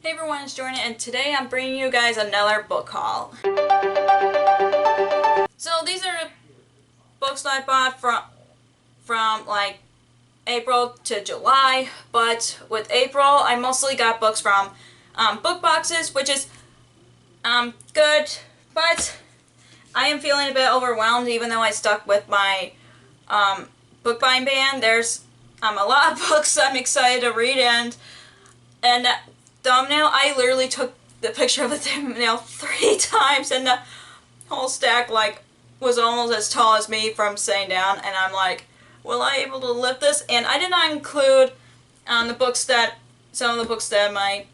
Hey everyone, it's Jordan, and today I'm bringing you guys another book haul. So these are the books that I bought from like April to July, but with April I mostly got books from book boxes, which is good, but I am feeling a bit overwhelmed even though I stuck with my book buying ban. There's a lot of books I'm excited to read, and thumbnail, I literally took the picture of the thumbnail 3 times, and the whole stack like was almost as tall as me from sitting down, and I'm like, will I able to lift this? And I did not include some of the books that my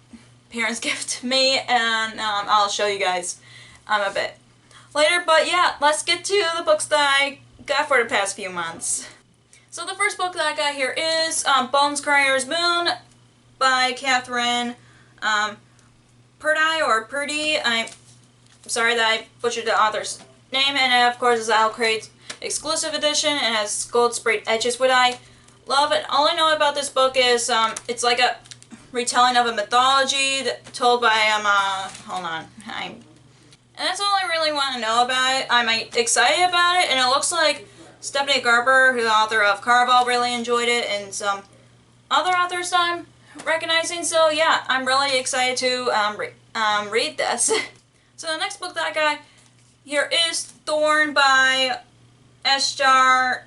parents gifted me, and I'll show you guys a bit later. But yeah, let's get to the books that I got for the past few months. So the first book that I got here is Bonescryer's Moon by Catherine Purdy. I'm sorry that I butchered the author's name, and of course it's Alcrate's exclusive edition and has gold sprayed edges, which I love. And all I know about this book is it's like a retelling of a mythology told by hold on, and that's all I really want to know about it. I'm excited about it, and it looks like Stephanie Garber, who's the author of Caraval, really enjoyed it, and some other authors I'm recognizing. So yeah, I'm really excited to read this. So the next book that I got here is Thorn by Eshjar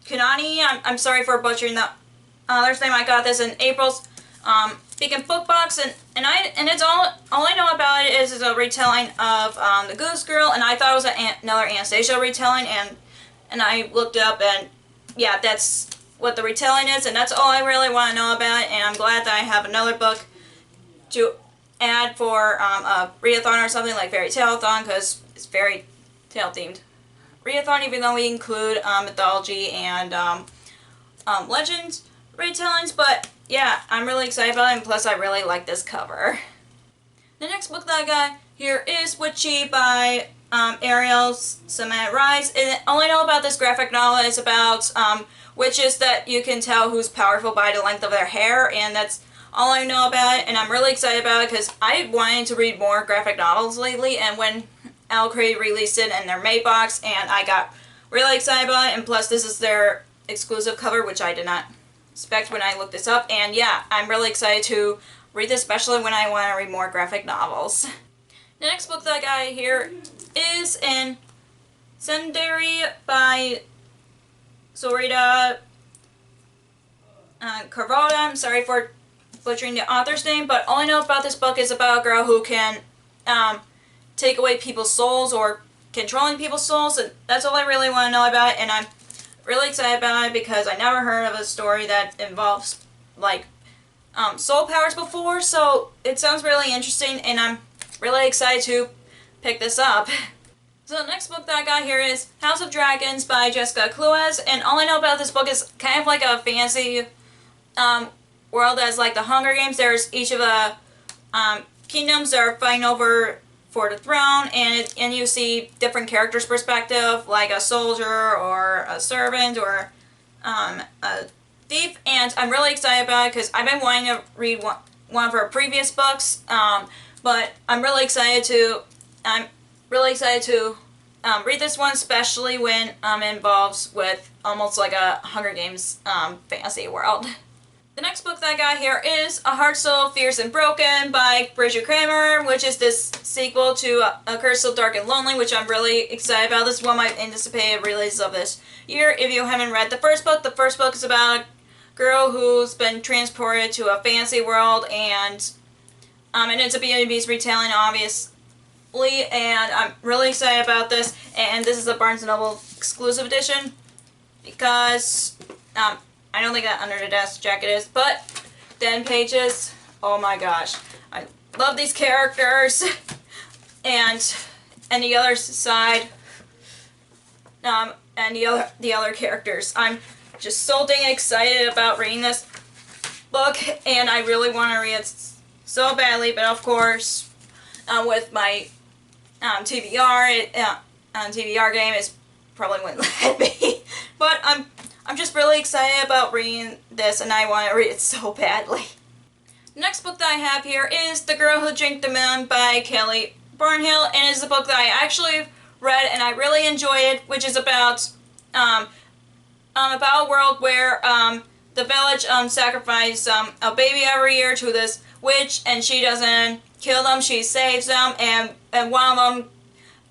Kanani. I'm sorry for butchering the author's name. I got this in April's Beacon book box, and it's all I know about it is a retelling of the Goose Girl, and I thought it was another Anastasia retelling, and I looked it up, and yeah, that's what the retelling is, and that's all I really want to know about it. And I'm glad that I have another book to add for a readathon or something like Fairytale-thon, because it's Fairytale themed readathon, even though we include mythology and legends retellings. But yeah, I'm really excited about it, and plus I really like this cover. The next book that I got here is Witchy by Ariel Samet Rise. And all I know about this graphic novel is about witches that you can tell who's powerful by the length of their hair, and that's all I know about it. And I'm really excited about it because I wanted to read more graphic novels lately, and when Alcrate released it in their May box, and I got really excited about it, and plus this is their exclusive cover, which I did not expect when I looked this up. And yeah, I'm really excited to read this, especially when I want to read more graphic novels. The next book that I got here is in Sendai by Sorita Carvalho. I'm sorry for butchering the author's name, but all I know about this book is about a girl who can take away people's souls, or controlling people's souls, and that's all I really want to know about it. And I'm really excited about it because I never heard of a story that involves like soul powers before, so it sounds really interesting, and I'm really excited to pick this up. So the next book that I got here is House of Dragons by Jessica Cluez, and all I know about this book is kind of like a fantasy world as like the Hunger Games. There's each of the kingdoms that are fighting over for the throne, and you see different characters' perspective, like a soldier or a servant or a thief, and I'm really excited about it because I've been wanting to read one of her previous books, but I'm really excited to read this one, especially when it involves with almost like a Hunger Games fantasy world. The next book that I got here is A Heart So Fierce and Broken by Bridget Kramer, which is this sequel to A Curse So Dark and Lonely, which I'm really excited about. This is one of my anticipated releases of this year. If you haven't read the first book is about a girl who's been transported to a fantasy world, and it's a Beauty and Beast retelling, obviously, and I'm really excited about this. And this is a Barnes & Noble exclusive edition because I don't think that under the desk jacket is, but 10 pages. Oh my gosh, I love these characters. And the other side, and the other characters. I'm just so dang excited about reading this book, and I really want to read it so badly. But of course, with my TBR, TBR game is probably wouldn't let me. But I'm just really excited about reading this, and I want to read it so badly. The next book that I have here is The Girl Who Drank the Moon by Kelly Barnhill, and it's a book that I actually read and I really enjoyed it, which is about a world where the village sacrifices a baby every year to this witch, and she doesn't kill them, she saves them, and one of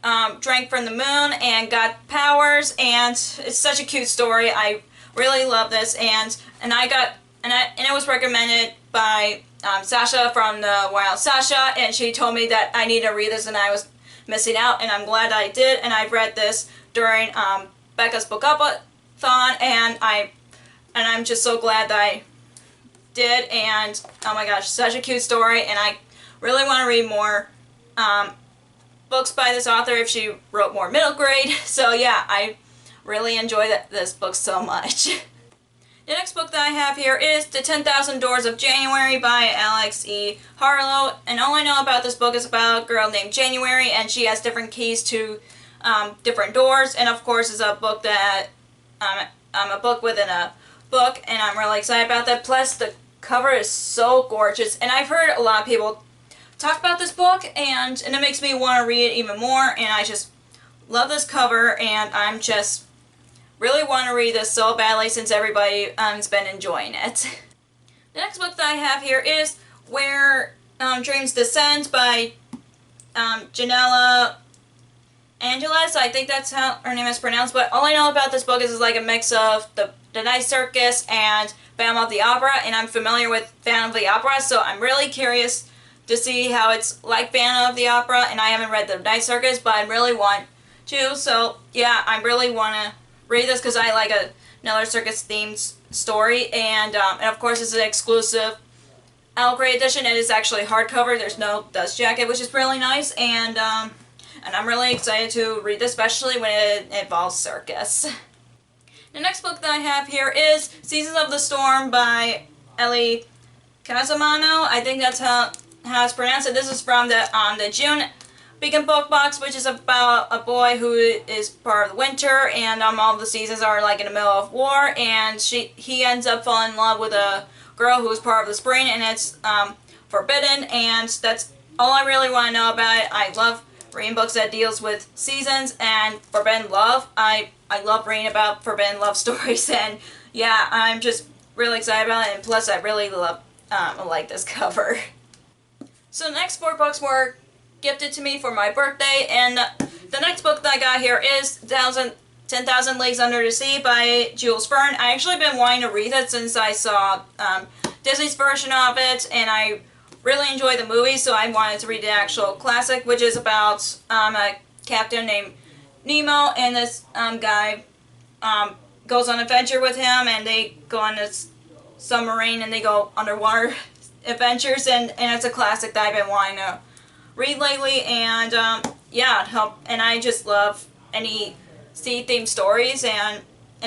them drank from the moon and got powers, and it's such a cute story. I really love this, and it was recommended by Sasha from the Wild Sasha, and she told me that I need to read this and I was missing out, and I'm glad I did, and I read this during Becca's Book-Up-a-thon, and I'm just so glad that I did, and oh my gosh, such a cute story, and I really want to read more books by this author if she wrote more middle grade. So yeah, I really enjoy this book so much. The next book that I have here is The 10,000 Doors of January by Alex E. Harlow, and all I know about this book is about a girl named January, and she has different keys to different doors, and of course it's a book that a book within a book, and I'm really excited about that. Plus the cover is so gorgeous, and I've heard a lot of people talk about this book, and it makes me want to read it even more, and I just love this cover, and I'm just really want to read this so badly since everybody has been enjoying it. The next book that I have here is Where Dreams Descend by Janella Angeles. I think that's how her name is pronounced, but all I know about this book is it's like a mix of the Night Circus and Phantom of the Opera, and I'm familiar with Phantom of the Opera, so I'm really curious to see how it's like Phantom of the Opera, and I haven't read the Night Circus, but I really want to, so yeah, I really want to read this because I like another circus-themed story, and of course it's an exclusive Alcrate edition. It is actually hardcover, there's no dust jacket, which is really nice, and I'm really excited to read this, especially when it involves circus. The next book that I have here is Seasons of the Storm by Ellie Casamano. I think that's how it's pronounced. This is from the June Beacon Book Box, which is about a boy who is part of the winter, and all the seasons are like in the middle of war, and he ends up falling in love with a girl who is part of the spring, and it's forbidden, and that's all I really want to know about it. I love reading books that deals with seasons and forbidden love. I love reading about forbidden love stories, and yeah, I'm just really excited about it, and plus I really love like this cover. So the next 4 books were gifted to me for my birthday, and the next book that I got here is 10,000 Leagues Under the Sea by Jules Verne. I actually been wanting to read it since I saw Disney's version of it, and I really enjoyed the movie, so I wanted to read the actual classic, which is about a captain named Nemo, and this guy goes on an adventure with him, and they go on this submarine and they go underwater adventures, and it's a classic that I've been wanting to read lately, and yeah, and I just love any sea-themed stories, and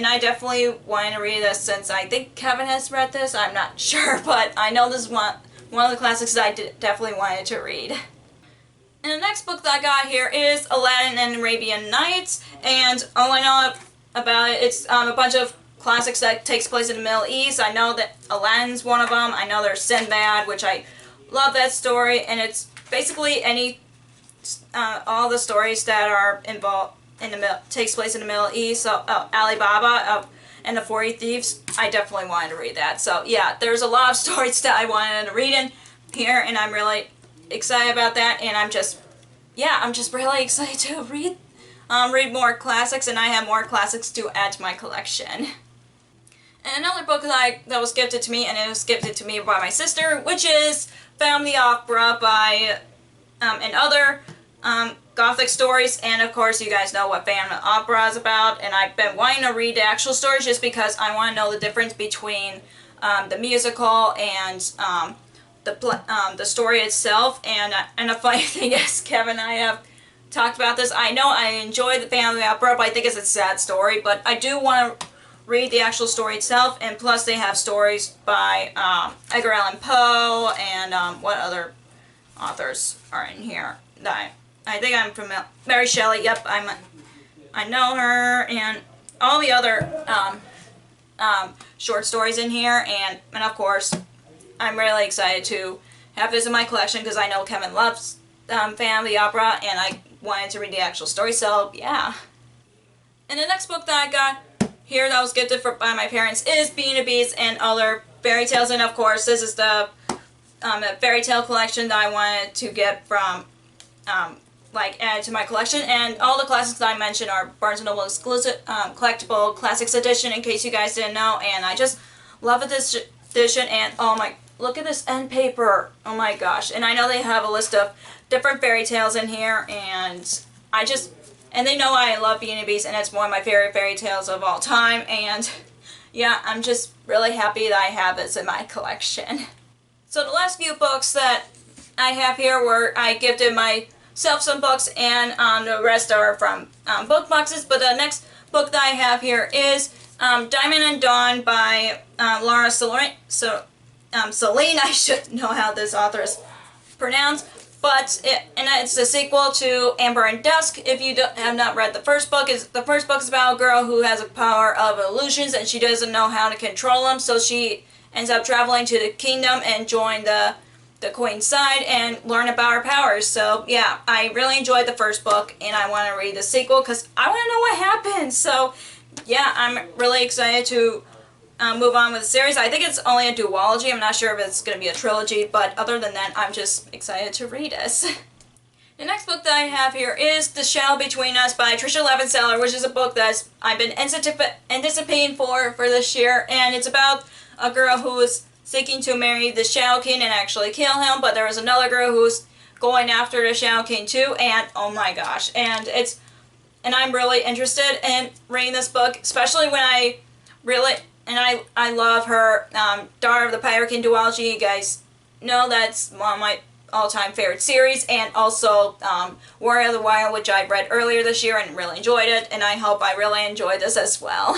I definitely wanted to read this since I think Kevin has read this. I'm not sure, but I know this is one of the classics that I definitely wanted to read. And the next book that I got here is Aladdin and Arabian Nights, and all I know about it, it's a bunch of classics that takes place in the Middle East. I know that Aladdin's one of them. I know there's Sendai, which I love that story, and it's basically all the stories that are involved takes place in the Middle East. So Alibaba and the 40 Thieves, I definitely wanted to read that. So yeah, there's a lot of stories that I wanted to read in here, and I'm really excited about that, and I'm just really excited to read more classics, and I have more classics to add to my collection. And another book that was gifted to me, and it was gifted to me by my sister, which is Phantom of the Opera by and other Gothic stories, and of course you guys know what Phantom of the Opera is about, and I've been wanting to read the actual stories just because I want to know the difference between the musical and the story itself, and the funny thing is, Kevin and I have talked about this. I know I enjoy the Phantom of the Opera, but I think it's a sad story, but I do want to read the actual story itself, and plus they have stories by Edgar Allan Poe, and what other authors are in here that I think I'm familiar. Mary Shelley, yep, I know her, and all the other short stories in here, and of course I'm really excited to have this in my collection because I know Kevin loves Phantom of the Opera, and I wanted to read the actual story, so yeah. And the next book that I got here that was gifted by my parents is Beauty and the Beast and other fairy tales, and of course this is the Fairytale collection that I wanted to get from added to my collection, and all the classics that I mentioned are Barnes & Noble exclusive collectible classics edition, in case you guys didn't know, and I just love this edition. And oh my, look at this end paper, oh my gosh. And I know they have a list of different fairy tales in here, and and they know I love Beauty and the Beast, and it's one of my favorite fairy tales of all time, and yeah, I'm just really happy that I have this in my collection. So the last few books that I have here were I gifted myself some books, and the rest are from book boxes. But the next book that I have here is Diamond and Dawn by Laura Celine. I should know how this author is pronounced. But it's the sequel to Amber and Dusk. If you have not read the first book, is about a girl who has a power of illusions and she doesn't know how to control them, so she ends up traveling to the kingdom and join the queen's side and learn about her powers. So yeah, I really enjoyed the first book, and I want to read the sequel because I want to know what happens. So yeah, I'm really excited to move on with the series. I think it's only a duology. I'm not sure if it's going to be a trilogy, but other than that, I'm just excited to read this. The next book that I have here is The Shadow Between Us by Tricia Levenseller, which is a book that I've been anticipating for this year, and it's about a girl who is seeking to marry the Shadow King and actually kill him, but there was another girl who's going after the Shadow King too, and oh my gosh, and I'm really interested in reading this book, especially when I love her Daughter of the Pirate King duology. You guys know that's one of my all-time favorite series, and also Warrior of the Wild, which I read earlier this year and really enjoyed it, and I hope I really enjoy this as well.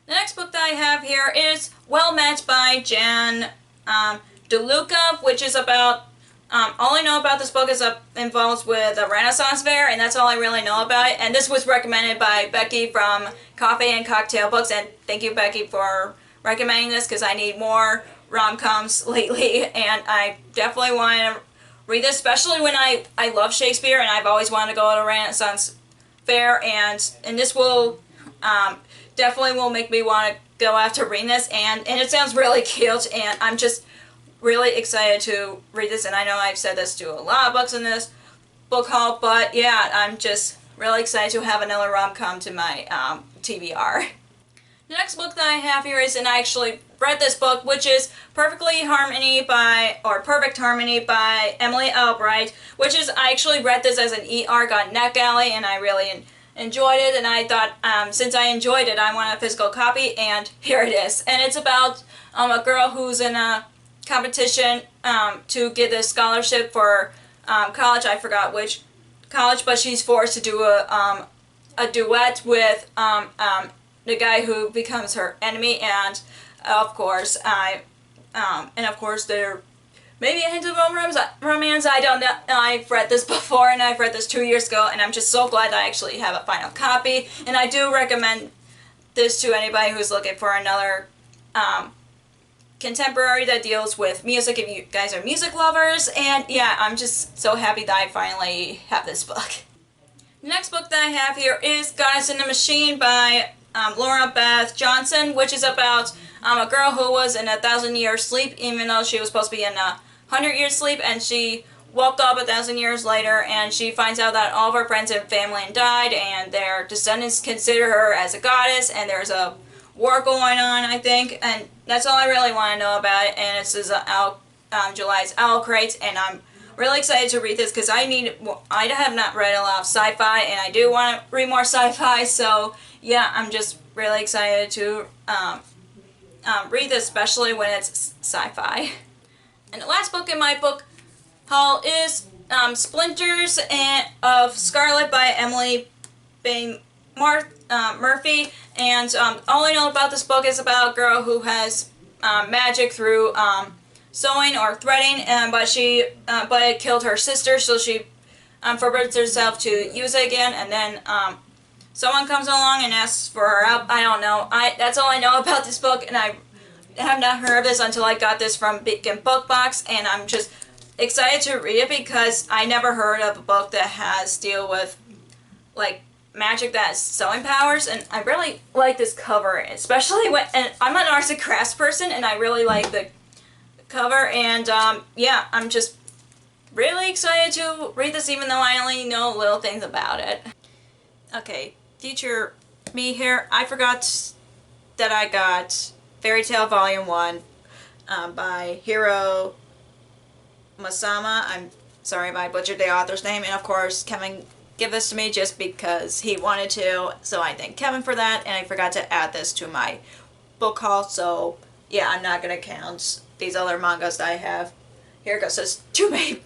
The next book that I have here is Well Met by Jan DeLuca, which is about, all I know about this book is involves with a Renaissance fair, and that's all I really know about it. And this was recommended by Becky from Coffee and Cocktail Books, and thank you, Becky, for recommending this because I need more rom-coms lately, and I definitely want to read this, especially when I love Shakespeare, and I've always wanted to go to a Renaissance fair, and this will definitely will make me want to go after reading this, and it sounds really cute, and I'm just really excited to read this. And I know I've said this to a lot of books in this book haul, but yeah, I'm just really excited to have another rom-com to my TBR. The next book that I have here is, and I actually read this book, which is Perfect Harmony by Emily Albright, which is, I actually read this as an e-arc on NetGalley, and I really enjoyed it, and I thought, since I enjoyed it, I want a physical copy, and here it is. And it's about a girl who's in a competition to get a scholarship for college. I forgot which college, but she's forced to do a duet with the guy who becomes her enemy, and of course there maybe a hint of romance. I don't know. I've read this before, and I've read this 2 years ago, and I'm just so glad that I actually have a final copy. And I do recommend this to anybody who's looking for another contemporary that deals with music, if you guys are music lovers. And yeah, I'm just so happy that I finally have this book. The next book that I have here is Goddess in the Machine by Laura Beth Johnson, which is about a girl who was in 1,000-year sleep, even though she was supposed to be in 100-year sleep, and she woke up 1,000 years later, and she finds out that all of her friends and family died, and their descendants consider her as a goddess, and there's a war going on, I think, and that's all I really want to know about it. And this is July's Owl Crates, and I'm really excited to read this because I have not read a lot of sci-fi, and I do want to read more sci-fi, so yeah, I'm just really excited to read this, especially when it's sci-fi. And the last book in my book haul is Splinters of Scarlet by Emily Bay Murphy. And all I know about this book is about a girl who has magic through sewing or threading, but it killed her sister, so she forbids herself to use it again, and then someone comes along and asks for her help. I don't know. That's all I know about this book, and I have not heard of this until I got this from Beacon Book Box, and I'm just excited to read it because I never heard of a book that has deal with like magic that has sewing powers, and I really like this cover, especially when, and I'm an arts and crafts person, and I really like the cover, and yeah, I'm just really excited to read this even though I only know little things about it. Okay, future me here, I forgot that I got Fairytale Volume 1 by Hiro Masama. I'm sorry if I butchered the author's name, and of course Kevin gave this to me just because he wanted to, so I thank Kevin for that, and I forgot to add this to my book haul, so yeah, I'm not gonna count these other mangas that I have. Here goes, there's too many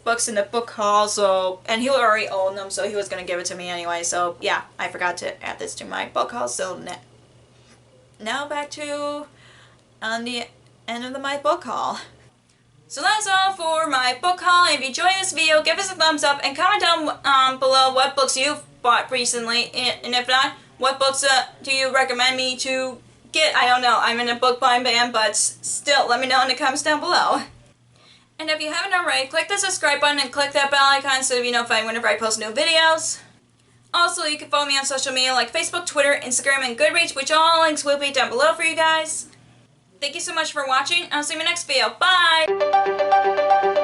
books in the book haul, so, and he already owned them, so he was gonna give it to me anyway, so yeah, I forgot to add this to my book haul, so now back to the end of my book haul. So that's all for my book haul. If you enjoyed this video, give us a thumbs up and comment down below what books you've bought recently, and if not, what books do you recommend me to get? I don't know, I'm in a book buying ban, but still, let me know in the comments down below. And if you haven't already, click the subscribe button and click that bell icon so you'll be notified whenever I post new videos. Also, you can follow me on social media like Facebook, Twitter, Instagram, and Goodreads, which all links will be down below for you guys. Thank you so much for watching. I'll see you in my next video. Bye!